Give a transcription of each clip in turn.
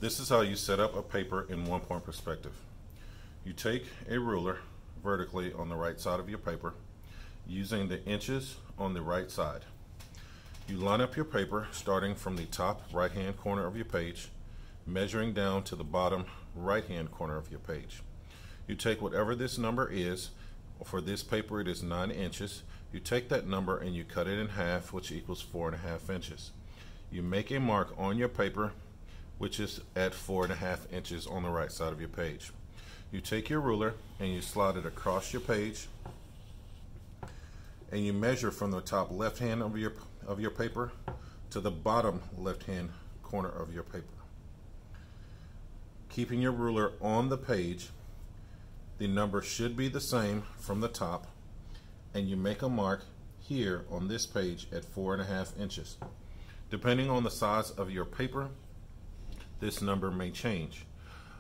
This is how you set up a paper in 1-point perspective. You take a ruler vertically on the right side of your paper using the inches on the right side. You line up your paper starting from the top right hand corner of your page, measuring down to the bottom right hand corner of your page. You take whatever this number is. For this paper it is 9 inches. You take that number and you cut it in half, which equals 4.5 inches. You make a mark on your paper which is at 4.5 inches on the right side of your page. You take your ruler and you slide it across your page and you measure from the top left hand of your paper to the bottom left hand corner of your paper. Keeping your ruler on the page, the number should be the same from the top, and you make a mark here on this page at 4.5 inches. Depending on the size of your paper, this number may change,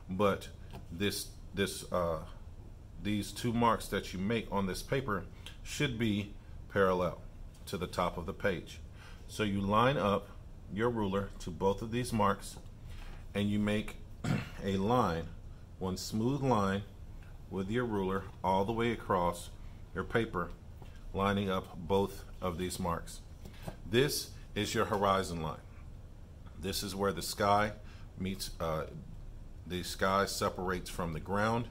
but these two marks that you make on this paper should be parallel to the top of the page. So you line up your ruler to both of these marks and you make a line, one smooth line with your ruler all the way across your paper, lining up both of these marks. This is your horizon line. This is where the sky meets, the sky separates from the ground,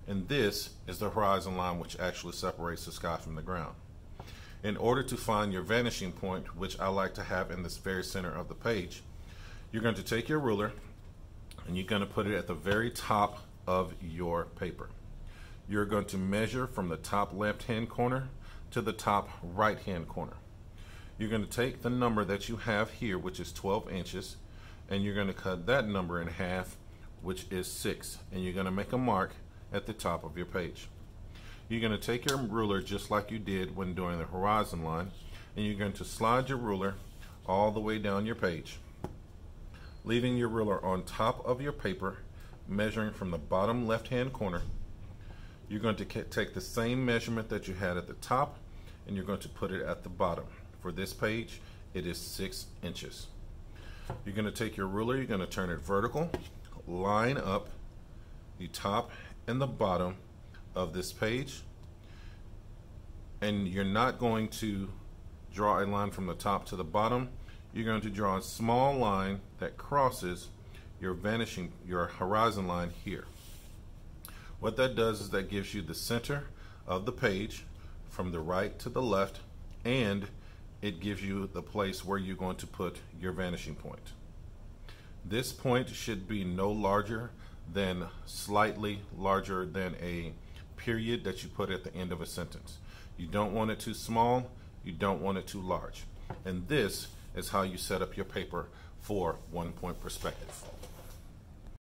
and this is the horizon line which actually separates the sky from the ground. In order to find your vanishing point, which I like to have in this very center of the page, you're going to take your ruler and you're going to put it at the very top of your paper. You're going to measure from the top left hand corner to the top right hand corner. You're going to take the number that you have here, which is 12 inches, and you're going to cut that number in half, which is 6, and you're going to make a mark at the top of your page. You're going to take your ruler just like you did when doing the horizon line, and you're going to slide your ruler all the way down your page, leaving your ruler on top of your paper, measuring from the bottom left hand corner. You're going to take the same measurement that you had at the top and you're going to put it at the bottom. For this page it is 6 inches. You're going to take your ruler, you're going to turn it vertical, line up the top and the bottom of this page, and you're not going to draw a line from the top to the bottom. You're going to draw a small line that crosses your horizon line here. What that does is that gives you the center of the page from the right to the left, and it gives you the place where you're going to put your vanishing point. This point should be no larger than, slightly larger than a period that you put at the end of a sentence. You don't want it too small, you don't want it too large. And this is how you set up your paper for 1-point perspective.